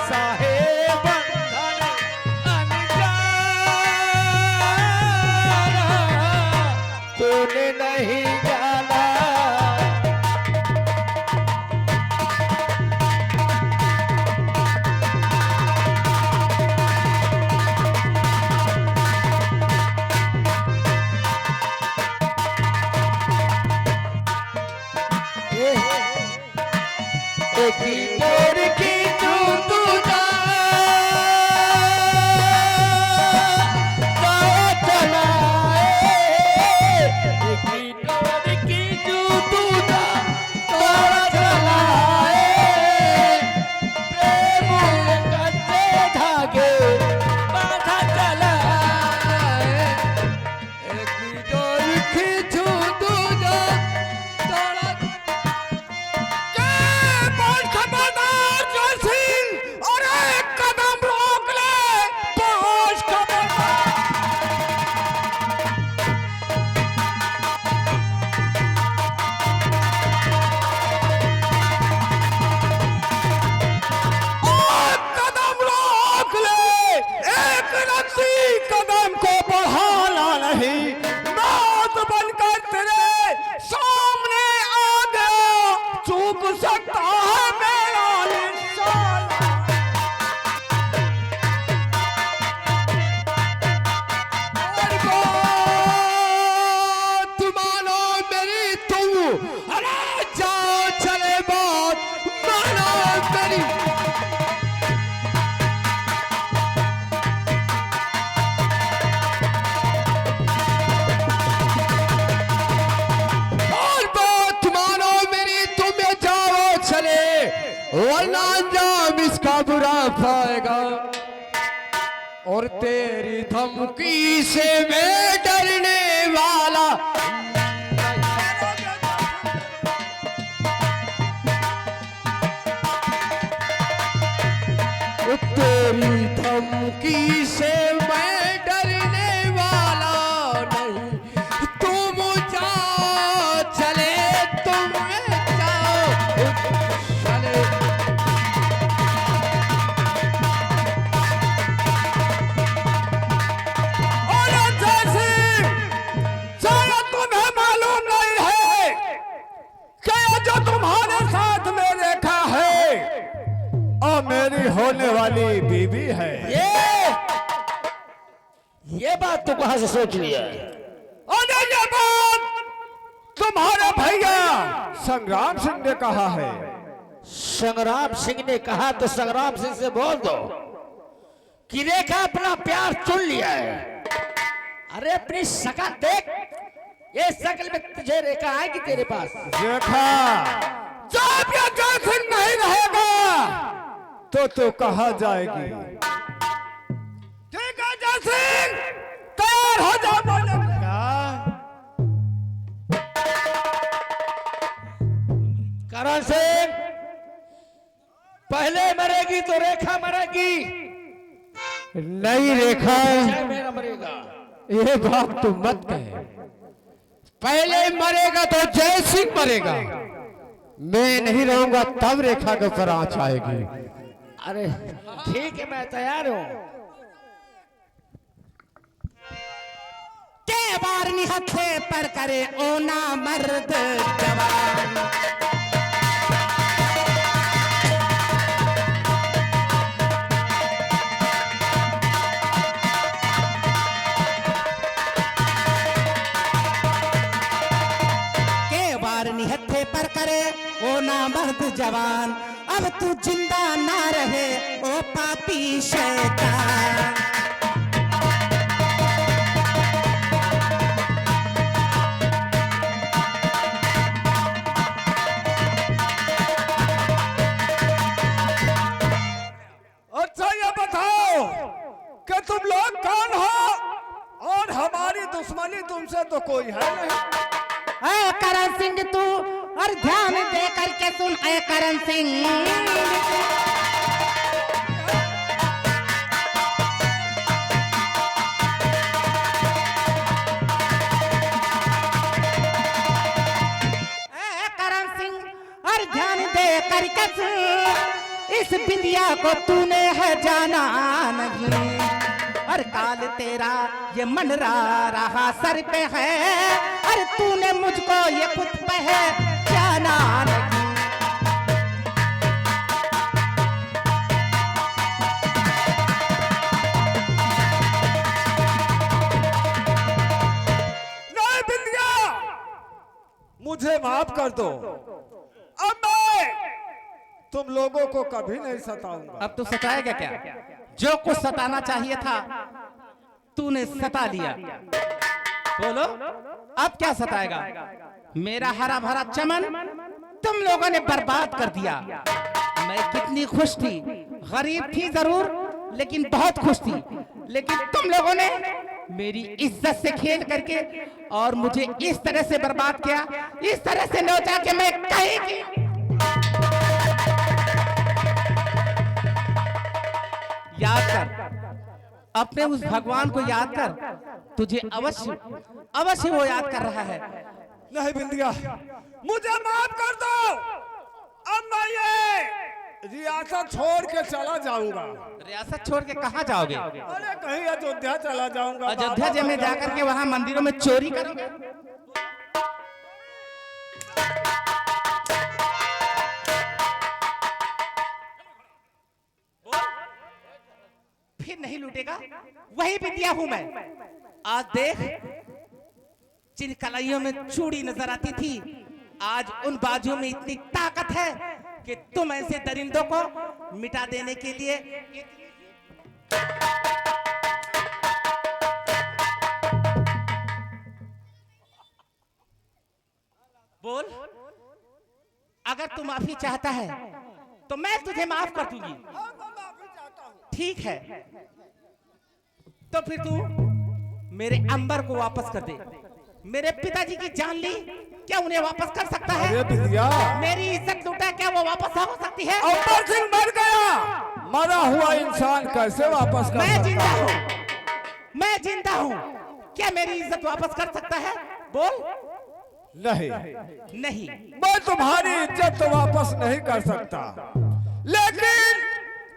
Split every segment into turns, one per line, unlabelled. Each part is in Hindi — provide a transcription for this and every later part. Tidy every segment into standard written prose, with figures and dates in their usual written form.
ऐसा है बंधन अनजाना, तूने नहीं जाना। वरना अंजाम इसका बुरा पाएगा। और तेरी धमकी से मैं डरने वाला, तेरी धमकी से मैं डरने वाला नहीं। तुम जाओ चले, तुम जाओ चले। मेरी होने वाली बीवी है।
ये बात तो कहां से सोच लिया?
अरे ये बात तुम्हारे भैया संग्राम सिंह ने कहा है।
संग्राम सिंह ने कहा तो संग्राम सिंह से बोल दो कि रेखा अपना प्यार चुन लिया है। अरे अपनी शक्ल देख, ये शक्ल में तुझे रेखा आएगी तेरे पास।
रेखा जब ये जयसिंह नहीं रहेगा तो कहा जाएगी। ठीक है जयसिंह, तैयार हो जा। बोलेगा
करण सिंह, पहले मरेगी तो रेखा मरेगी।
नहीं रेखा
मेरा मरेगा।
ये बात तू मत कहे। पहले मरेगा तो जयसिंह मरेगा। मैं नहीं रहूंगा तब रेखा के ऊपर आंच आएगी।
अरे ठीक है, मैं तैयार हूं।
के बार निहत्थे पर करे ओ ना मर्द जवान। के बार निहत्थे पर करे ओ ना मर्द जवान। अब तू जिंदा ना रहे ओ पापी शैतान।
अच्छा ये बताओ कि तुम लोग कौन हो और हमारी दुश्मनी तुमसे तो कोई है नहीं।
करण सिंह तू और ध्यान दे करके सुन। करण सिंह और ध्यान दे करके सुन। इस इस बिंदिया को तूने है जाना नहीं, और काल तेरा ये मनरा रहा सर पे है, और तूने मुझको ये खुद पे है जाना नहीं।
नहीं बिंदिया, मुझे माफ कर दो। अब मैं तुम लोगों को कभी नहीं सताऊंगा।
अब तू सताएगा क्या? जो कुछ सताना चाहिए था तूने सता लिया। बोलो अब क्या सताएगा? मेरा हरा भरा चमन तुम लोगों ने बर्बाद कर दिया। मैं कितनी खुश थी, गरीब थी जरूर लेकिन बहुत खुश थी, लेकिन तुम लोगों ने मेरी इज्जत से खेल करके और मुझे इस तरह से बर्बाद किया, इस तरह से नोचा कि मैं कहीं की याद कर, अपने उस भगवान को याद कर, तुझे अवश्य अवश्य वो याद कर रहा है।
नहीं बिंदिया, मुझे माफ कर दो। अब मैं ये रियासत छोड़ के चला जाऊंगा।
रियासत छोड़ के कहाँ जाओगे?
अरे कहीं अयोध्या चला जाऊंगा।
अयोध्या जी में जाकर के वहां मंदिरों में चोरी करोगे? फिर नहीं लूटेगा? वही बिंदिया हूं मैं। आज देख, जिन कलाइयों में चूड़ी नजर आती थी, आज उन बाजुओं में इतनी ताकत है कि तुम ऐसे दरिंदों को मिटा देने के लिए बोल। अगर तू माफी चाहता है तो मैं तुझे माफ कर दूंगी। ठीक है, तो फिर तू मेरे अंबर को वापस कर दे। मेरे पिताजी की जान ली, क्या उन्हें वापस कर सकता है?
अरे बिंदिया,
मेरी इज्जत लूटा, क्या वो वापस हो सकती है?
अंबर सिंह मर गया, मरा हुआ इंसान कैसे वापस कर
मैं
सकता
जिंदा
है?
हूँ, मैं जिंदा हूँ, क्या मेरी इज्जत वापस कर सकता है? बोल।
नहीं,
नहीं।
मैं तुम्हारी इज्जत तो वापस नहीं कर सकता, लेकिन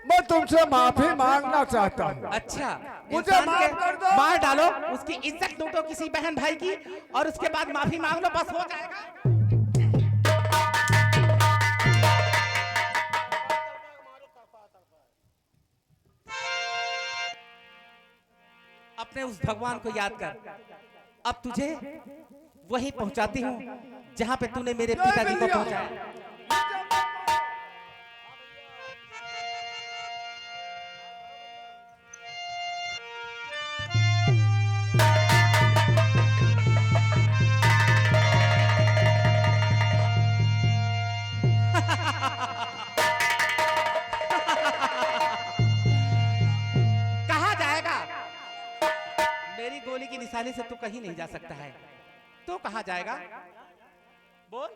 मैं तुमसे माफी मांगना चाहता हूँ।
अच्छा,
मुझे
इंसान
माफ
के
कर दो।
मार डालो, उसकी इज्जत लूटो किसी बहन भाई की, और उसके बाद माफी मांग लो, बस हो जाएगा। अपने उस भगवान को याद कर। अब तुझे वही पहुंचाती हूँ जहां पे तूने मेरे पिताजी को पहुंचाया। कहा जाएगा? मेरी गोली की निशानी से तू कहीं नहीं जा सकता है। तो कहां जाएगा? बोल।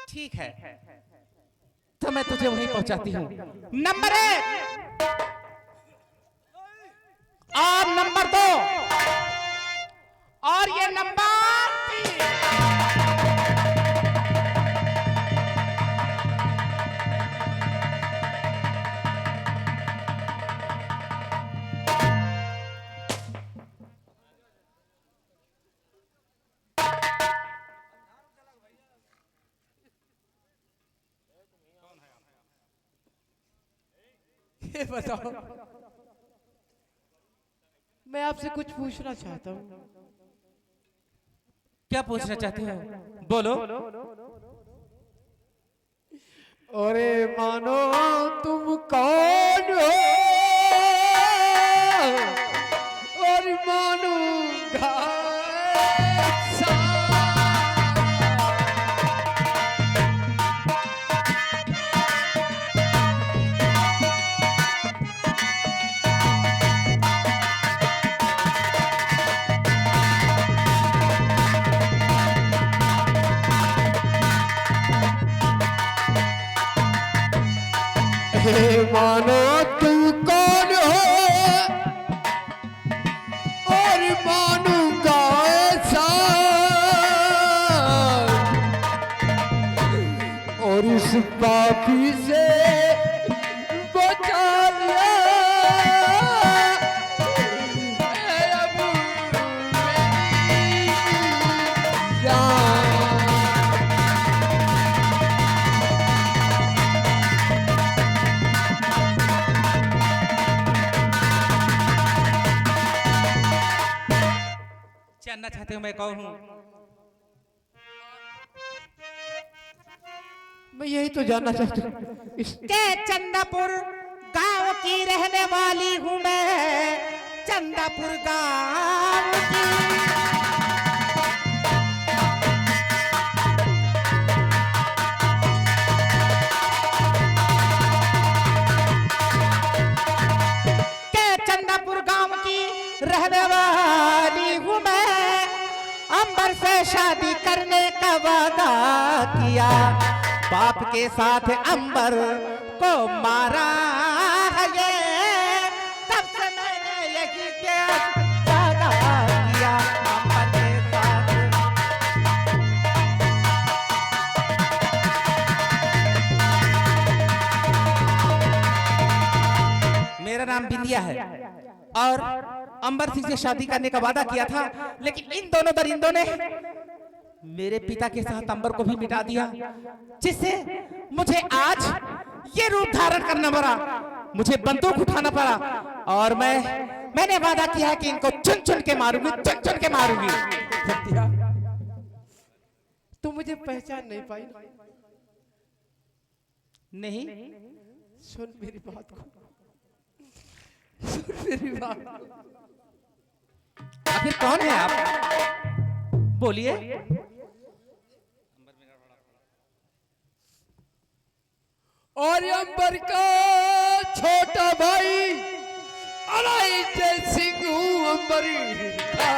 ठीक है, तो मैं तुझे वहीं पहुंचाती हूं। नंबर 1 और नंबर 2 और ये नंबर 3। ये बताओ,
मैं आपसे कुछ पूछना चाहता हूँ।
क्या पूछना चाहते हो? बोलो।
अरे मानो तुम कौन हो, और मानो मानो तुम कौन हो, पापी से बचा लिया ए अबू मेरी जान।
जानना चाहते हो मैं कौन हूँ?
मैं यही तो जानना चाहता हूँ
के चंदापुर गांव की रहने वाली हूँ मैं, चंदापुर गांव की। के चंदापुर गांव की रहने वाली हूँ मैं, अंबर से शादी करने का वादा किया, बाप के साथ अंबर को मारा है ये, तब से मैंने यही वादा किया अंबर के साथ।
मेरा नाम बिंदिया है और अंबर सिंह से शादी करने का वादा किया था, लेकिन इन दोनों दरिंदों ने मेरे पिता के साथ अंबर को भी मिटा दिया, जिससे मुझे आज ये रूप धारण करना पड़ा, मुझे बंदूक उठाना पड़ा और मैंने वादा किया है कि इनको चुन चुन के मारूंगी, चुन चुन के मारूंगी।
बिंदिया, तू मुझे पहचान नहीं पाई?
नहीं,
सुन मेरी बात को, सुन मेरी बात।
आखिर कौन है आप? बोलिए।
और अंबर का छोटा भाई अलाई जय सिंह हूँ अंबर का।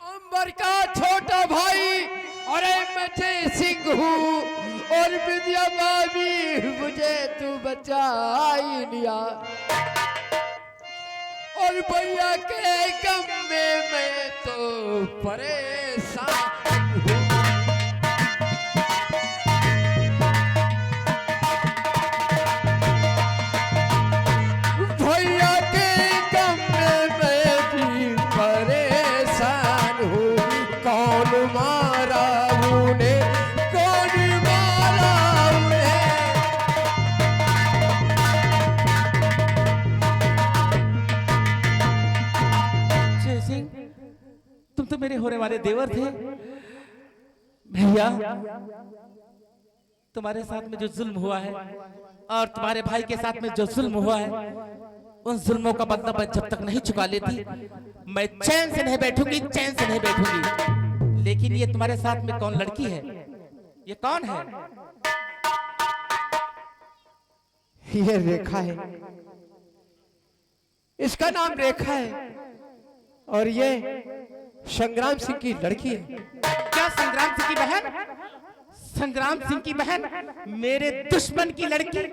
अंबर का छोटा भाई अरे मैं जय सिंह हूँ और विद्या भाभी मुझे तू बचा ही लिया, और भैया के गम में मैं तो परेशान हूँ। भैया के गम में मैं भी परेशान हूँ, कौन मारा उन्हें, कौन मारा उन्हें।
जय सिंह, तुम तो मेरे होने वाले देवर थे भैया। तुम्हारे साथ में जो जुल्म हुआ है और तुम्हारे भाई के साथ में जो जुल्म हुआ है, उन जुल्मों का बदला मैं जब तक नहीं चुका लेती मैं चैन से नहीं बैठूंगी, चैन से नहीं बैठूंगी। लेकिन ये तुम्हारे साथ में कौन लड़की है? ये कौन है?
ये रेखा है, इसका नाम रेखा है और ये संग्राम सिंह की लड़की है।
क्या संग्राम सिंह की बहन? संग्राम सिंह की बहन? मेरे दुश्मन की लड़की,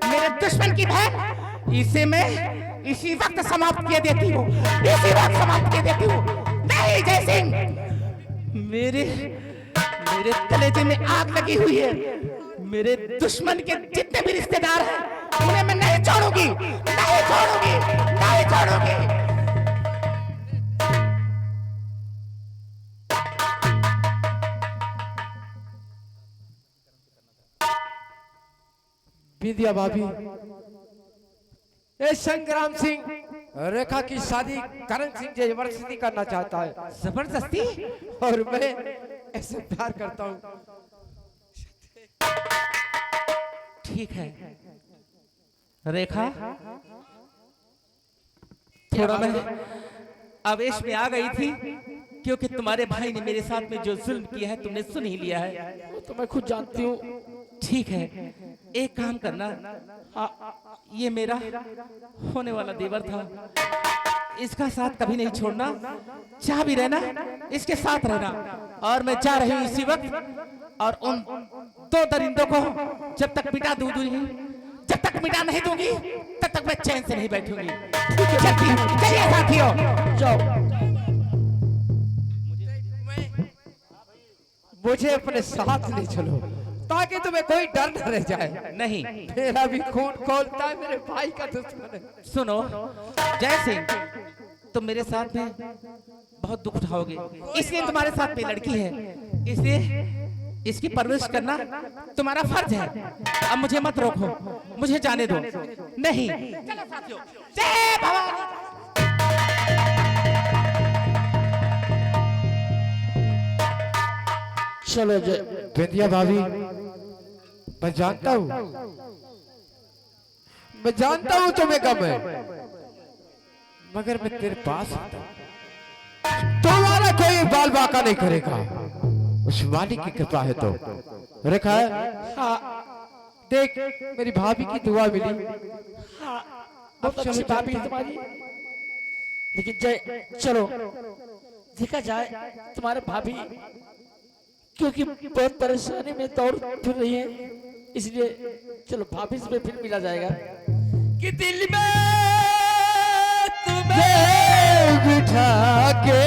मेरे दुश्मन की बहन? इसे मैं इसी वक्त समाप्त किए देती हूँ, इसी वक्त समाप्त किए देती हूँ। नहीं जय सिंह, मेरे कलेजे में आग लगी हुई है। मेरे दुश्मन के जितने भी रिश्तेदार हैं उन्हें मैं नहीं छोड़ूंगी, नहीं छोड़ूंगी, नहीं छोड़ूंगी।
विद्या भाभी, ये संग्राम सिंह रेखा की शादी करण सिंह से जबरदस्ती करना चाहता है।
जबरदस्ती?
और मैं ऐसे प्यार करता हूँ।
ठीक है रेखा, थोड़ा मैं आवेश में आ गई थी क्योंकि तुम्हारे भाई ने मेरे साथ में जो जुल्म किया है तुमने सुन ही लिया है।
वो तो मैं खुद जानती हूँ।
ठीक है, एक काम करना, ये मेरा होने वाला देवर था, इसका साथ कभी नहीं छोड़ना, जहाँ भी रहना इसके साथ रहना। और मैं जा रही हूँ इसी वक्त और उन दो दरिंदों को जब तक मिटा दूंगी, जब तक मिटा नहीं दूंगी तब तक मैं चैन से नहीं बैठूंगी। चलिए साथियों,
जाओ।
मुझे अपने साथ ले चलो ताकि तुम्हें कोई डर न रह जाए।
नहीं,
मेरा भी खून खोलता है, मेरे भाई का दुश्मन है।
सुनो जय सिंह, तुम मेरे साथ में बहुत दुख उठाओगे, इसलिए तुम्हारे साथ में लड़की है, इसलिए इसकी परवरिश करना तुम्हारा फर्ज है। अब मुझे मत रोको, मुझे जाने दो। नहीं, चलो साथियों, जय भवानी।
चलो जय।
बिंदिया भाभी, मैं जानता हूँ तुम्हें गम है, मगर मैं तेरे पास आता हूं। तुम्हारा कोई बाल बाका नहीं करेगा, उस मालिक की कृपा है। तो रखा है। हाँ, देख मेरी भाभी की दुआ मिली।
हाँ, बहुत अच्छी बात है तुम्हारी, लेकिन जय चलो देखा जाए तुम्हारे भाभी क्योंकि बहुत परेशानी में दौड़ फिर रही है, इसलिए चलो भाभी से फिर मिला जाएगा।
कि दिल में तुम्हें बिठा के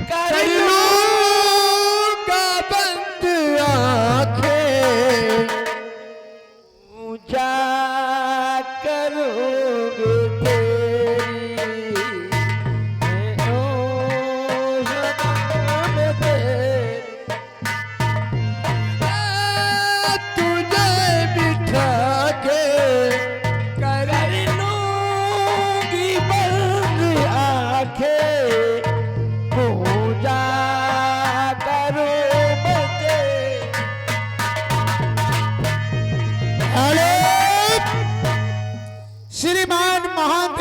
कर लूंगा बंद आंखें,
ऊंचा करोगे तेरी ओ सनम तेरी।
तुझे बिठा के कर
लूंगी बंद आंखें, पूजा करो मुझे।
अरे श्रीमान महंत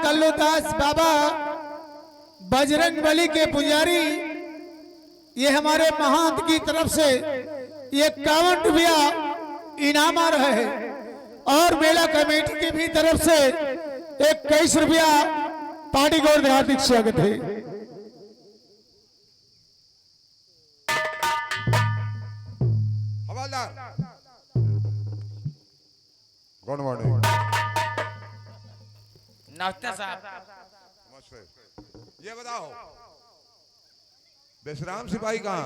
कल्लूदास बाबा बजरंग बली के पुजारी, ये हमारे महंत की तरफ से ये 51 रुपया इनाम आ रहा है, और मेला कमेटी की भी तरफ से 21 रुपया पार्टी को हार्दिक स्वागत है।
हवालदार, गुड मॉर्निंग।
नमस्ते साहब।
नमस्ते। ये बताओ विश्राम सिपाही कहाँ है?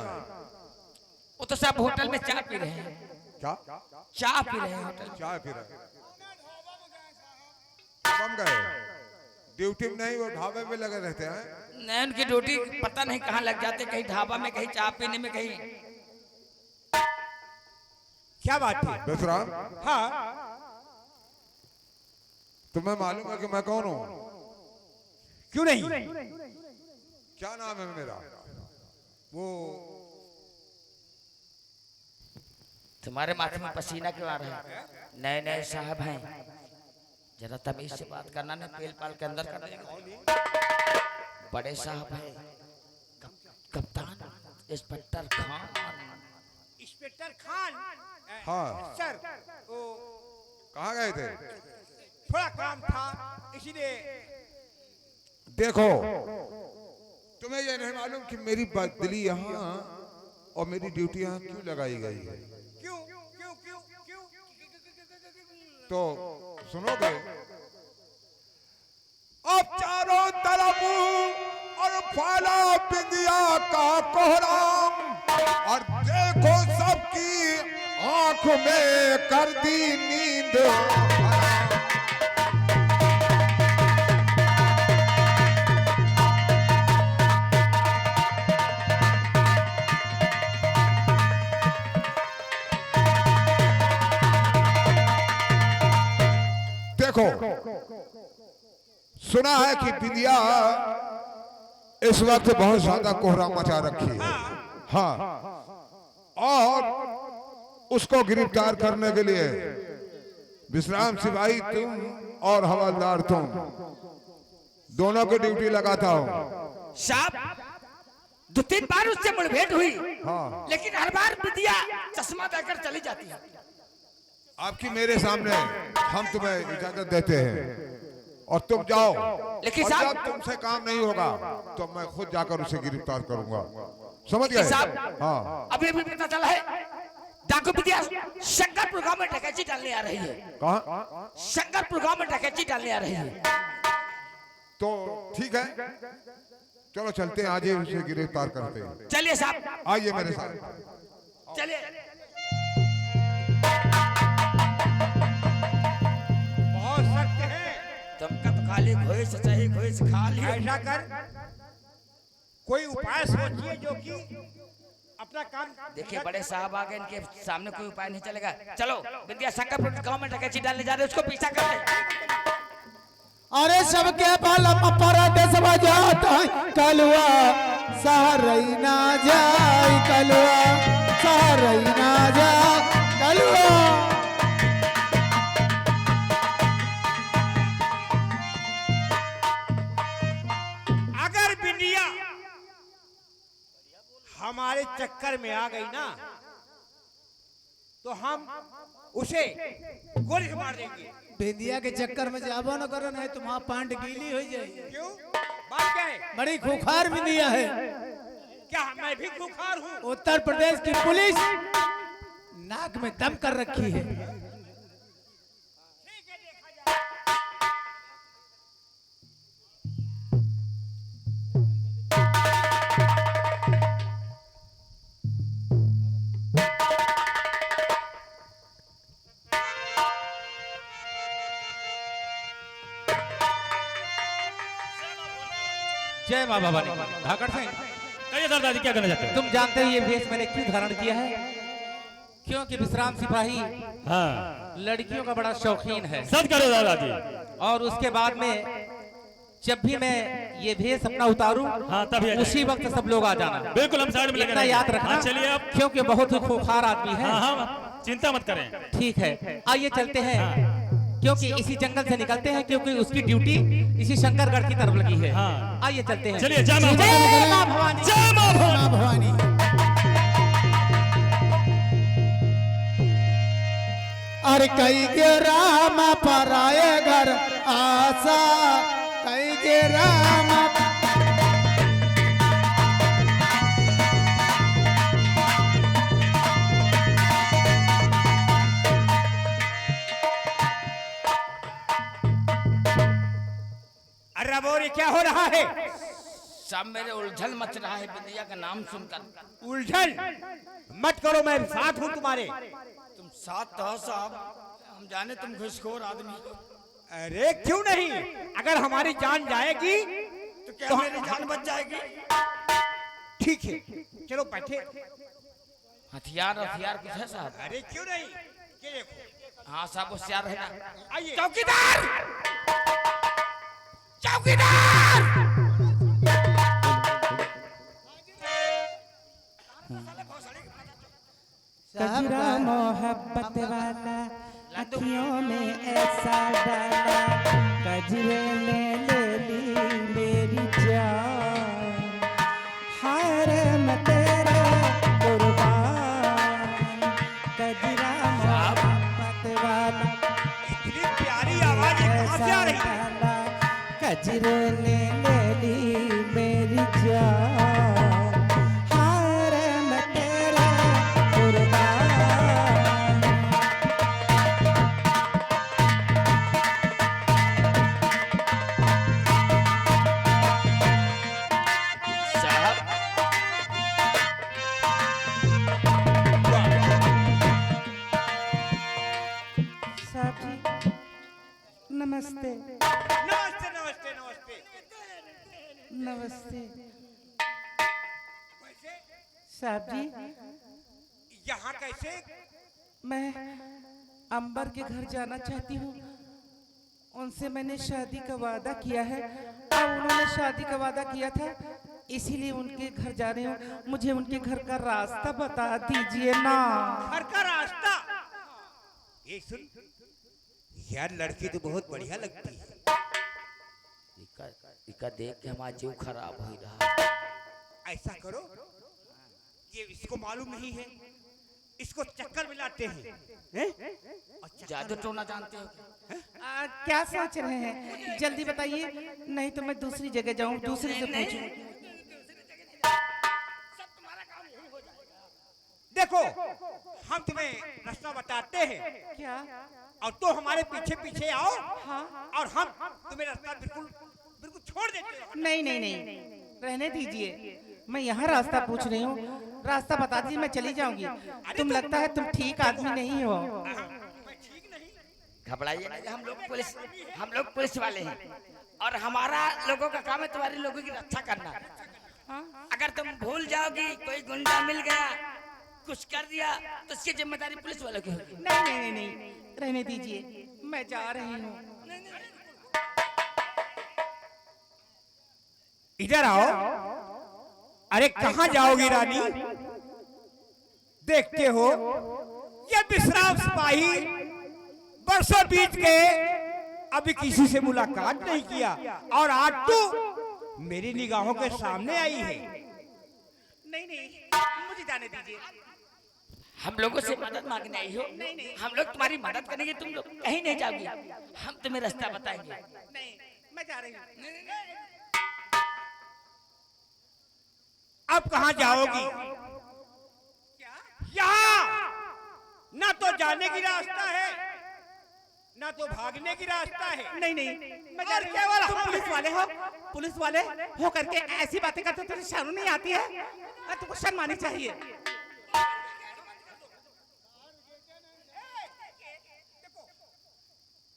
वो तो सब होटल में चाय पी रहे हैं।
क्या
चाय पी रहे हैं होटल में।
चाय पी रहे? कब गए? ड्यूटी में नहीं, वो ढाबे पे लगे रहते हैं।
नहीं, उनकी ड्यूटी पता नहीं कहाँ लग जाते, कहीं ढाबा में, कहीं चाय पीने में, कहीं।
क्या बात है?
विश्राम,
हाँ,
तुम्हें मालूम है कि मैं कौन हूँ?
क्यों नहीं?
क्या नाम है मेरा? वो
तुम्हारे माथे में पसीना क्यों आ रहा है? नए नए साहब हैं, जरा तमीज से बात करना, ना पेल पाल के अंदर कर देगा। बड़े साहब हैं, कप्तान इंस्पेक्टर खान।
इंस्पेक्टर खान।
हाँ
सर, वो
कहाँ गए थे?
थोड़ा काम था, इसीलिए।
देखो, तुम्हें यह नहीं मालूम कि मेरी बदली यहाँ और मेरी ड्यूटी यहाँ क्यों लगाई गई है?
क्यों क्यों क्यों क्यों?
तो सुनोगे? अब चारों तरफ और फैला बिंदिया का कोहराम, और देखो सबकी आंख में कर दी नींद हराम। देखो, सुना है कि बिंदिया इस वक्त बहुत ज्यादा कोहरा मचा रखी है। हाँ, और उसको गिरफ्तार करने के लिए विश्राम सिपाही तुम और हवलदार तुम दोनों की ड्यूटी लगाता हूँ।
साहब, 2-3 बार उससे मुठभेड़ हुई,
हाँ,
लेकिन हर बार बिटिया चश्मा देकर चली जाती है।
आपकी मेरे सामने हम तुम्हें इजाजत देते हैं, और तुम जाओ।
लेकिन
और
साहब-
जब तुमसे काम नहीं होगा तो मैं खुद जाकर उसे गिरफ्तार करूंगा, समझ गए?
साहब
हाँ।
अभी भी पता चला है डाकू विद्या शंकरपुर गांव में डकैती डालने आ रही है।
कहा?
शंकरपुर गांव में डकैती डालने आ रही है।
तो ठीक है, चलो चलते हैं, आज ही उसे गिरफ्तार करते हैं।
चलिए साहब,
आइए मेरे साथ।
चलिए।
बहुत सख्त है।
तुमका तो खाली घोई से चाहिए, घोई से खा लिया।
ऐसा कर, कोई उपाय सोचिए जो कि अपना काम।
देखिए बड़े साहब आ गए, इनके सामने कोई उपाय नहीं चलेगा। चलो विद्या शंकरपुर गांव में डकैती डालने जा रहे हैं, उसको पीछा कर ले।
अरे सबके बालम पर देश बजाता है कलुआ, सहरई ना जाए कलुआ, सहरई ना जाए कलुआ।
अगर बिंदिया हमारे चक्कर में आ गई ना तो हम उसे गोली से मार देंगे।
बिंदिया के चक्कर में जाबो न करो, नहीं तो वहाँ पांड गीली हो जाएगी।
क्यों? बात क्या है?
बड़ी खूंखार बिंदिया है।
क्या मैं भी खूंखार हूँ?
उत्तर प्रदेश की पुलिस नाक में दम कर रखी है।
जय माँ भवानी। धाकड़ सिंह,
कहिए सरदार क्या करना चाहते हैं?
तुम जानते हो ये वेश मैंने क्यों धारण किया है? क्योंकि विश्राम सिपाही
हाँ,
लड़कियों का बड़ा शौकीन है,
सच करो दादाजी।
और उसके बाद में जब भी मैं ये भेष अपना उतारूं,
हाँ, तभी आ जाएंगे।
उसी वक्त सब लोग आ जाना।
बिल्कुल, हम साइड में लगे
इतना
रहेंगे।
याद रखना।
हाँ, चलिए आप।
क्योंकि बहुत ही खूंखार आदमी है।
हाँ हाँ, चिंता मत करें।
ठीक है, आइए चलते हैं। क्योंकि इसी जंगल से निकलते हैं, क्योंकि उसकी ड्यूटी इसी शंकरगढ़ की तरफ लगी है।
हाँ।
आइए चलते हैं।
चलिए, जय माँ
जय माँ भवानी।
जय माँ भवानी।
माँ भवानी। अरे कई के राम पराए घर आशा, कई के राम।
अरे बोरे क्या हो रहा है?
सब मेरे उलझन मच रहा है विद्या का नाम सुनकर।
उलझन मत करो, मैं साथ हूँ तुम्हारे।
तुम साथ तो हो साहब, हम जाने तुम घुसखोर आदमी हो।
अरे क्यों नहीं, अगर हमारी जान जाएगी
तो क्या मेरी जान बच जाएगी?
ठीक है, चलो बैठे।
हथियार हथियार कुछ है साहब?
अरे क्यों नहीं, ये देखो।
हाँ साहब, होशियार रहना।
आइए।
चौकीदार, चौकीदार।
कजरा मोहब्बत वाला अखियों में ऐसा डाला, कजरे ने ले ली मेरी जान, हाय मैं तेरा कुर्बान। कजरा मोहब्बत वाला
इतनी प्यारी आवाज ये कहाँ से आ रही है?
डाला, कजरे ने ले ली मेरी जान, हाय मैं तेरा कुर्बान।
साहब
साहब जी नमस्ते।
नमस्ते नमस्ते नमस्ते।
नमस्ते
वैसे
साहब जी,
यहाँ कैसे?
मैं अंबर के घर जाना चाहती हूँ। उनसे मैंने शादी का वादा किया है और उन्होंने शादी का वादा किया था, इसीलिए उनके घर जा रही हूँ। मुझे उनके घर का रास्ता बता दीजिए ना।
घर का रास्ता? ये सुन यार, लड़की तो बहुत बढ़िया लगती है।
इका देख के हमारा जीव खराब हो रहा है।
ऐसा करो, ये इसको मालूम नहीं है इसको चक्कर में लाते हैं, और
जादू टोना जानते हो क्या?
क्या सोच रहे हैं? जल्दी बताइए, नहीं तो मैं दूसरी जगह जाऊं, दूसरे से पूछूं।
देखो हम तुम्हें रास्ता बताते हैं,
क्या?
और तो हमारे पीछे पीछे आओ,
हाँ।
और हम तुम्हें रास्ता बिल्कुल बिल्कुल छोड़ देते हैं।
नहीं नहीं नहीं, रहने दीजिए, मैं यहाँ रास्ता पूछ रही हूँ, रास्ता बता दीजिए, मैं चली जाऊंगी। तुम लगता है तुम ठीक आदमी नहीं हो।
घबराइए नहीं, हम लोग पुलिस वाले हैं, और हमारा लोगों का काम है तुम्हारे लोगों की रक्षा करना। अगर तुम भूल जाओगी, कोई गुंडा मिल गया, कुछ कर दिया, तो इसकी जिम्मेदारी पुलिस वालों की होगी।
नहीं नहीं नहीं नहीं, रहने दीजिए, मैं जा रही हूँ।
इधर आओ। अरे कहाँ जाओगी रानी? देखते हो ये विश्राम सिपाही बरसों बीत गए, अभी किसी से मुलाकात नहीं किया, और आज तो मेरी निगाहों के सामने आई है।
नहीं नहीं, मुझे जाने दीजिए।
हम लोगों से मदद मांगने आई हो, हम लोग तुम्हारी मदद करेंगे, तुम लोग कहीं नहीं जाओगी, हम तुम्हें रास्ता बताएंगे।
नहीं, मैं जा रही हूँ।
अब कहाँ जाओगी? यहाँ ना तो जाने की रास्ता है, ना तो भागने की रास्ता है।
नहीं नहीं, मैं जा रही हूँ। तुम पुलिस वाले हो, पुलिस वाले हो करके ऐसी बातें करते हो, तुझे शर्म नहीं आती है? तुमको शर्म आनी चाहिए।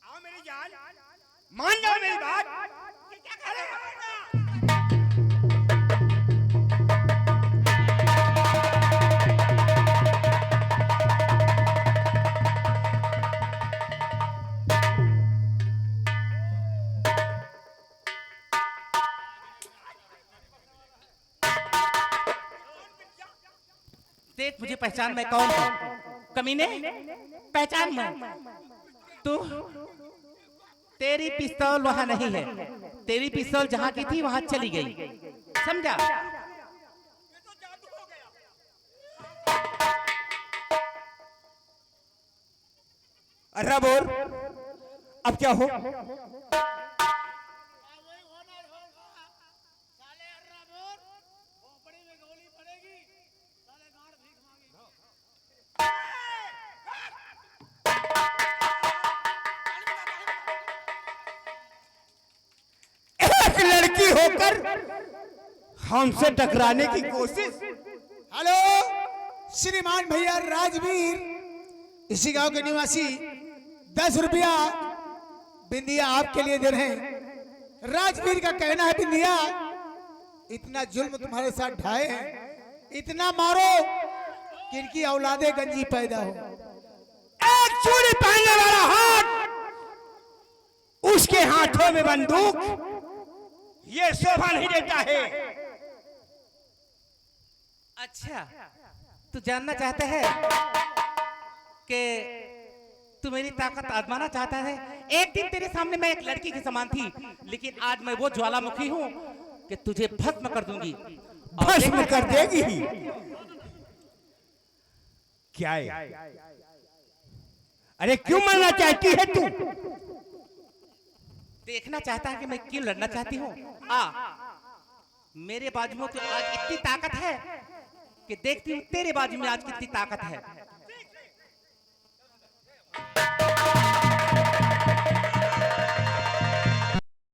आओ मेरी जान, मान जाओ मेरी बात।
देख मुझे पहचान, मैं कौन हूँ? कमीने, पहचान मैं। तू, तेरी पिस्तौल वहां नहीं है, तेरी पिस्तौल जहां की थी वहां चली गई, समझा?
अरे बोल, अब क्या हो? लड़की होकर हमसे टकराने की कोशिश।
हेलो श्रीमान भैया राजवीर, इसी गांव के निवासी, 10 रुपया बिंदिया आपके लिए दे रहे हैं। राजवीर का कहना है बिंदिया, इतना जुल्म तुम्हारे साथ ढाए हैं, इतना मारो कि इनकी औलादे गंजी पैदा हो।
एक चूड़ी पहनने वाला हाथ, उसके हाथों में बंदूक, ये शोभा नहीं देता है।
अच्छा, तू जानना चाहता है कि तू मेरी ताकत आजमाना चाहता है? एक दिन तेरे सामने मैं एक लड़की के समान थी, लेकिन आज मैं वो ज्वालामुखी हूँ कि तुझे भस्म कर दूंगी।
भस्म कर देगी? क्या है? अरे क्यों मरना चाहती है तू?
देखना चाहता है कि मैं क्यों लड़ना चाहती हूँ? मेरे बाजुओं की आज इतनी ताकत है कि देखती हूँ तेरे बाजू में आज कितनी ताकत है।